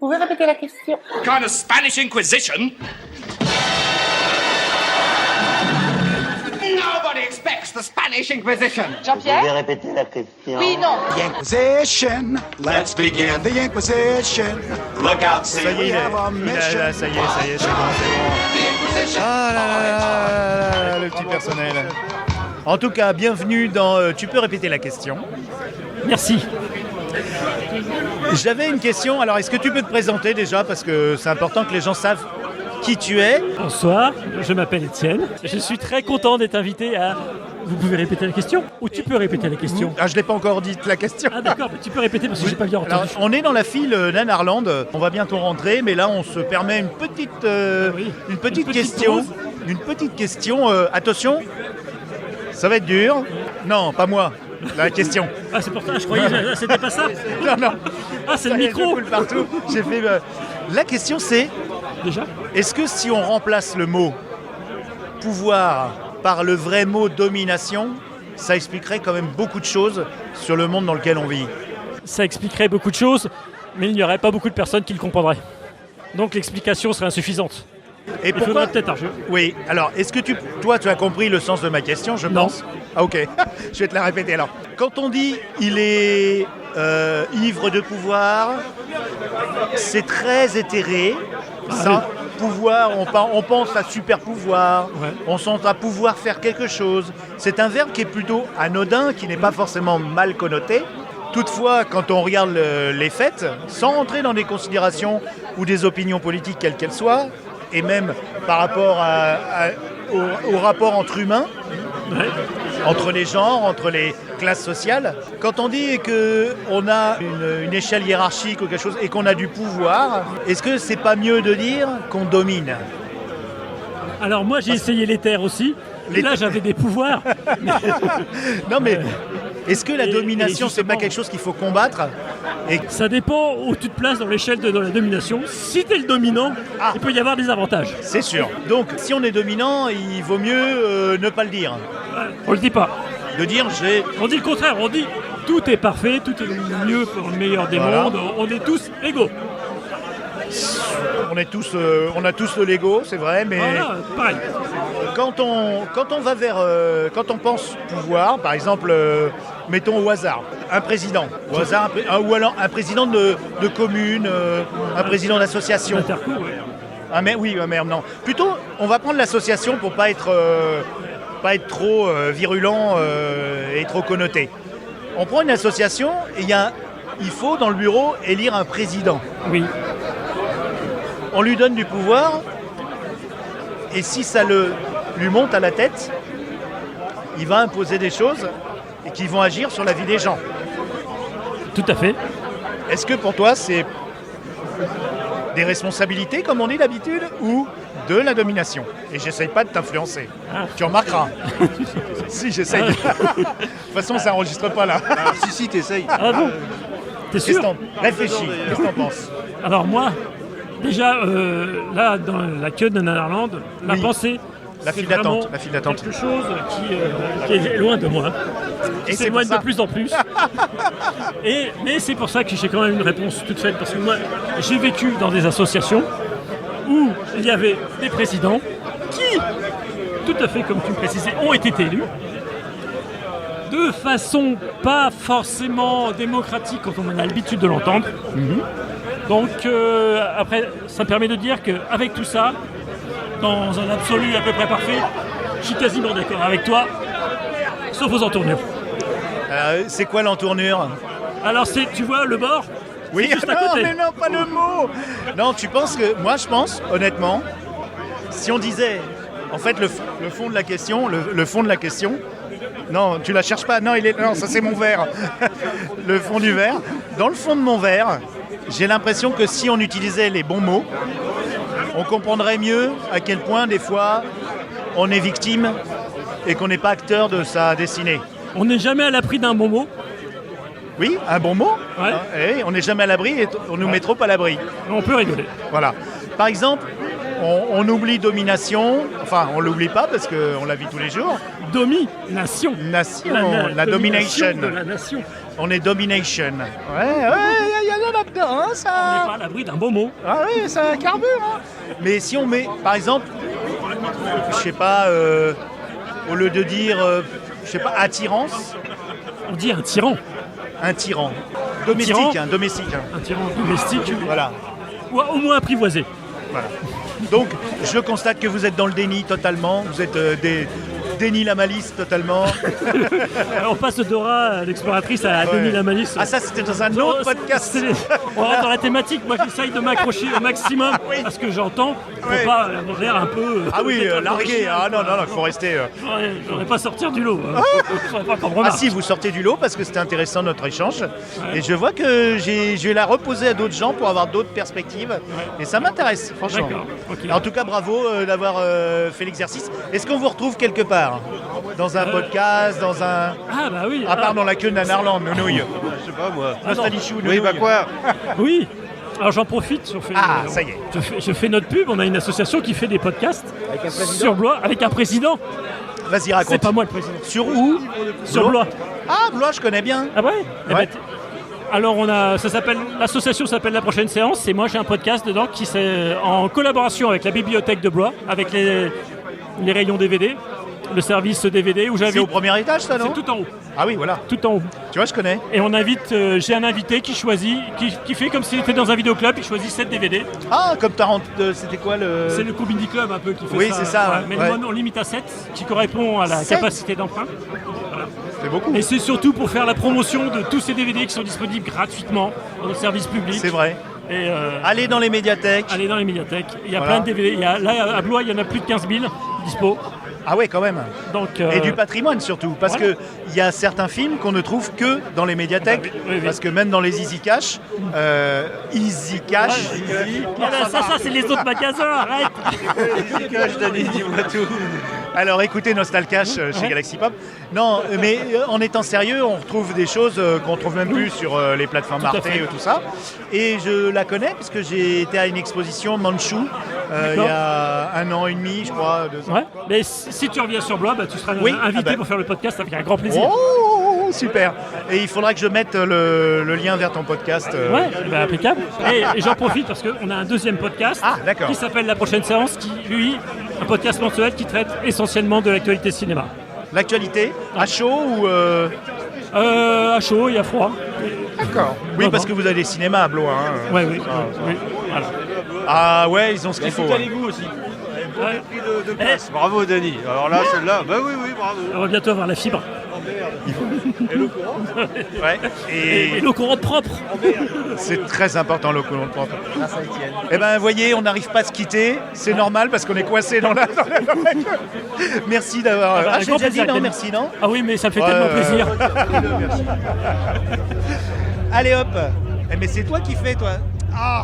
pouvez répéter la question? Kind of Spanish Inquisition? Nobody expects the Spanish Inquisition. Vous Jean-Pierre? pouvez répéter la question? Oui, non. The Inquisition. Let's begin. The Inquisition. Look out, see. Ça y est, We have a mission. ça y est, c'est bon. Ah là, le petit personnel. En tout cas, bienvenue dans Tu peux répéter la question. Merci. J'avais une question, alors est-ce que tu peux te présenter déjà, parce que c'est important que les gens savent qui tu es. Bonsoir, je m'appelle Étienne. Je suis très content d'être invité à... Vous pouvez répéter la question? Ou tu peux répéter la question? Ah, je l'ai pas encore dit la question. Ah d'accord, mais tu peux répéter parce que j'ai pas bien Alors, entendu. on est dans la file Nanarland, on va bientôt rentrer, mais là on se permet une petite, oui. une petite Une petite question. pause. Une petite question, attention, ça va être dur. Non, pas moi, la question. Ah c'est pour ça, je croyais que c'était pas ça. Non, non. Ah c'est le Ça y est, micro je coule partout. J'ai fait. La question c'est, déjà. est-ce que si on remplace le mot pouvoir par le vrai mot domination, ça expliquerait quand même beaucoup de choses sur le monde dans lequel on vit? Ça expliquerait beaucoup de choses, mais il n'y aurait pas beaucoup de personnes qui le comprendraient. Donc l'explication serait insuffisante. Et Il faudrait peut-être un jeu. Oui, alors est-ce que toi tu as compris le sens de ma question, je Non. pense? Ah ok, je vais te la répéter alors. Quand on dit il est ivre de pouvoir, c'est très éthéré. Ça, pouvoir, on pense à super pouvoir, Ouais. on sent à pouvoir faire quelque chose. C'est un verbe qui est plutôt anodin, qui n'est pas forcément mal connoté. Toutefois, quand on regarde les faits, sans rentrer dans des considérations ou des opinions politiques quelles qu'elles soient, et même par rapport au rapport entre humains, Ouais. entre les genres, entre les classes sociales, quand on dit qu'on a une échelle hiérarchique ou quelque chose et qu'on a du pouvoir, est-ce que c'est pas mieux de dire qu'on domine? Alors moi j'ai essayé l'éther aussi. Et là j'avais des pouvoirs. Non mais est-ce que la et domination c'est pas justement- quelque chose qu'il faut combattre? Et Ça dépend où tu te places dans l'échelle de la domination. Si t'es le dominant, Ah. il peut y avoir des avantages. c'est sûr. Donc si on est dominant, il vaut mieux ne pas le dire. On le dit pas. De dire j'ai... On dit le contraire, on dit tout est parfait, tout est mieux pour le meilleur des Voilà. mondes, on est tous égaux. On a tous le Lego, c'est vrai, mais Voilà, pareil. quand on va vers, quand on pense pouvoir, par exemple, mettons au hasard, un président, au hasard, ou alors un président de commune, un président d'association, Interco, ouais. un maire, oui, un maire, non. Plutôt, on va prendre l'association pour pas être trop virulent et trop connoté. On prend une association et il faut dans le bureau élire un président. Oui. On lui donne du pouvoir, et si ça lui monte à la tête, il va imposer des choses et qui vont agir sur la vie des gens. Tout à fait. Est-ce que pour toi, c'est des responsabilités, comme on dit d'habitude, ou de la domination? Et j'essaye pas de t'influencer. Ah. Tu remarqueras. Si, j'essaye. De toute façon, ça enregistre pas là. Si, t'essayes. Ah bon? T'es Qu'est-ce sûr? que t'en réfléchis? Qu'est-ce que t'en penses? Alors moi, déjà, là, dans la queue de Nanarland, la Oui. pensée, La c'est file d'attente, vraiment la file d'attente. quelque chose qui est loin de moi. Et Et c'est c'est pour loin ça. de plus en plus. Mais c'est pour ça que j'ai quand même une réponse toute faite, parce que moi, j'ai vécu dans des associations où il y avait des présidents qui, tout à fait comme tu le précisais, ont été élus de façon pas forcément démocratique quand on a l'habitude de l'entendre. Donc après, ça me permet de dire qu'avec tout ça, dans un absolu à peu près parfait, je suis quasiment d'accord avec toi, sauf aux entournures. C'est quoi l'entournure? Alors tu vois le bord, Oui, c'est juste à non, côté. mais non, pas le mot. Non, tu penses que... Moi, je pense, honnêtement, si on disait... En fait, le fond de la question, le fond de la question... Non, tu la cherches pas. Non, non, ça c'est mon verre. Le fond du verre. Dans le fond de mon verre, j'ai l'impression que si on utilisait les bons mots, on comprendrait mieux à quel point, des fois, on est victime et qu'on n'est pas acteur de sa destinée. On n'est jamais à l'abri d'un bon mot. Oui, un bon mot. Ouais. Hein, eh, on n'est jamais à l'abri et on nous met trop à l'abri. Mais on peut rigoler. Voilà. Par exemple, on oublie domination. Enfin, on l'oublie pas parce qu'on la vit tous les jours. Domination. Nation, la domination. de la nation. On est domination. Ouais, il y en a hein, On ça... n'est pas à l'abri d'un bon mot. Ah oui, ça carbure, hein. Mais si on met, par exemple, je sais pas, au lieu de dire, je sais pas, attirance, On dit un tyran. un tyran. Domestique, tyran. domestique. Un tyran domestique. Voilà. Ou au moins apprivoisé. Voilà. Donc, je constate que vous êtes dans le déni totalement. Vous êtes déni la malice totalement. On passe de Dora, l'exploratrice, à Denis la malice. Ah, ça, c'était dans un Non, autre podcast. On rentre dans la thématique. Moi, j'essaye de m'accrocher au maximum à ce que j'entends pour pas avoir l'air un peu. Ah oui, peut-être largué. original. Ah non, il faut rester. J'aurais pas sortir du lot. Hein. J'aurais pas qu'on Ah remarque. si, vous sortez du lot parce que c'était intéressant notre échange. Et je vois que je vais la reposer à d'autres gens pour avoir d'autres perspectives. Et ça m'intéresse, franchement. D'accord, ok. En tout cas, bravo d'avoir fait l'exercice. Est-ce qu'on vous retrouve quelque part? Dans un podcast, dans un... Ah bah oui. À part dans la queue de Nanarland, Nounouille. Je sais pas moi. Nostalichou, Oui, Nounouille. bah quoi? Oui. Alors j'en profite, Ah, ça y est. je fais notre pub, on a une association qui fait des podcasts sur Blois avec un président. Vas-y, C'est raconte. pas moi le président. Sur où? Sur Blois. Ah, Blois, je connais bien. Ah ouais, Eh Ouais. ben, alors l'association s'appelle La Prochaine Séance et moi j'ai un podcast dedans qui c'est en collaboration avec la bibliothèque de Blois, avec les rayons DVD, le service DVD où C'est j'invite. au premier étage, ça, non? C'est tout en haut, Ah oui, voilà. tout en haut. Tu vois, je connais. Et on invite, j'ai un invité qui choisit, qui fait comme s'il était dans un vidéoclub, il choisit 7 DVD. Ah, comme Tarant... C'était quoi le... C'est le Comedy Club un peu qui fait Oui, ça. c'est ça, ouais. Mais Ouais. nous, on limite à 7, qui correspond à la 7? capacité d'emprunt. C'est beaucoup. Et c'est surtout pour faire la promotion de tous ces DVD qui sont disponibles gratuitement dans le service public. C'est vrai. Et Allez dans les médiathèques. allez dans les médiathèques. Il y a Voilà. plein de DVD. Là, à Blois, il y en a plus de 15 000 dispo. Ah ouais, quand même. Donc, Et du patrimoine surtout, parce voilà. qu'il y a certains films qu'on ne trouve que dans les médiathèques, Oui, oui. parce que même dans les Easy Cash, Easy Cash, Ah ben, ça c'est les autres magasins, arrête. dis-moi tout. alors écoutez Nostalcash chez Ouais. Galaxy Pop. Non, mais en étant sérieux, on retrouve des choses qu'on trouve même plus sur les plateformes Tout à Arte fait. et tout ça. Et je la connais puisque j'ai été à une exposition Manchou il y D'accord. a 1 an et demi, je crois, 2 ans. Ouais. Mais si tu reviens sur Blois, bah, tu seras Oui, invité ah ben. pour faire le podcast avec un grand plaisir. Oh, super. Et il faudra que je mette le lien vers ton podcast. Ouais, bah, impeccable. Et j'en profite parce qu'on a un deuxième podcast Ah, d'accord. qui s'appelle La Prochaine Séance, qui, lui, un podcast mensuel qui traite essentiellement de l'actualité cinéma. L'actualité, à chaud ou... À chaud et à froid. D'accord. Oui, Non, parce non. que vous avez des cinémas à Blois. Hein. Ouais, oui, oui, voilà. Ah ouais, ils ont ce qu'il faut. hein. Vous aussi. Ouais. De place. Bravo Denis. Alors là, celle-là, bah oui, bravo. On va bientôt avoir la fibre. Ouais. Et Et l'eau courante propre. c'est très important le courant propre. Eh ben, vous voyez, on n'arrive pas à se quitter. C'est normal parce qu'on est coincé dans la... Merci d'avoir... Ah bah, Ah, un j'ai grand déjà dit plaisir, non, Denis. merci, non? Ah oui, mais ça me fait Ouais, tellement plaisir. Allez hop. Eh, mais c'est toi qui fais, toi. Ah.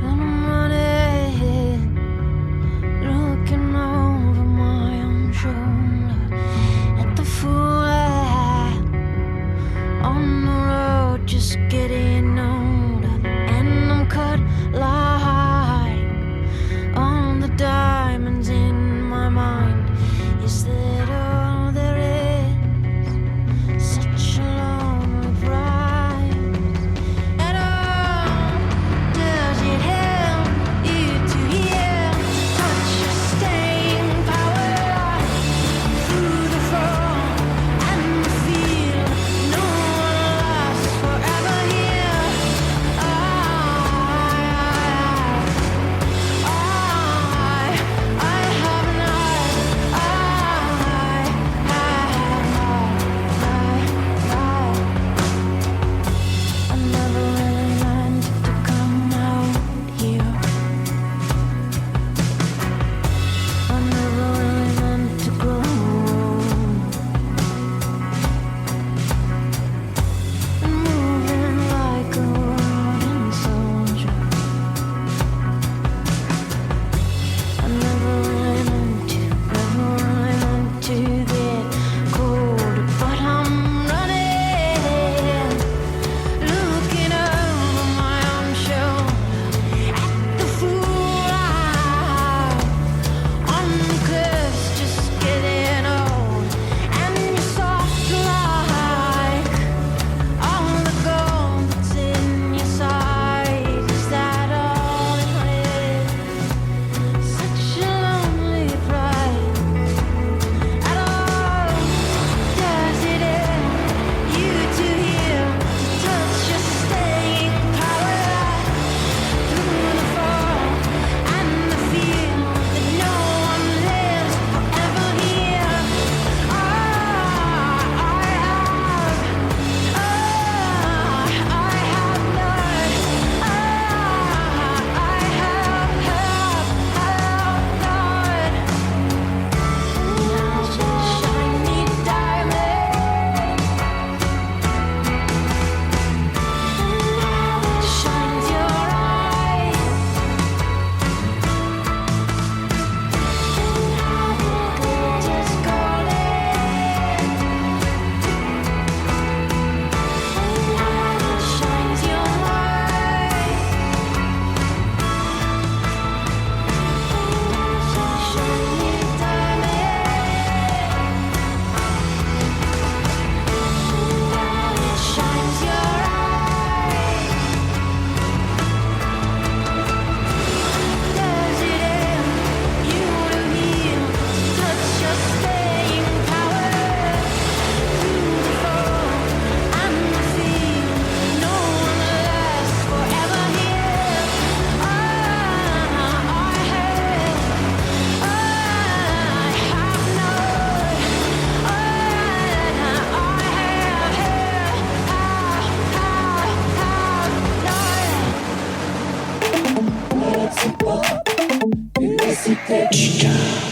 And I'm running, looking over my own shoulder at the fool on the road, just getting older. And I'm cut like all the diamonds in my mind. Is that all there is? Such a long ride. And does it help you to hear? Touch your staying power through the fog and the fear. No one lasts forever here.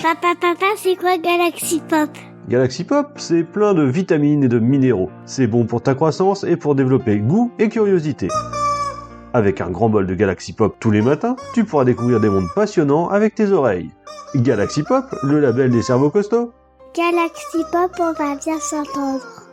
Papa, c'est quoi Galaxy Pop? Galaxy Pop, c'est plein de vitamines et de minéraux. C'est bon pour ta croissance et pour développer goût et curiosité. Avec un grand bol de Galaxy Pop tous les matins, tu pourras découvrir des mondes passionnants avec tes oreilles. Galaxy Pop, le label des cerveaux costauds. Galaxy Pop, on va bien s'entendre.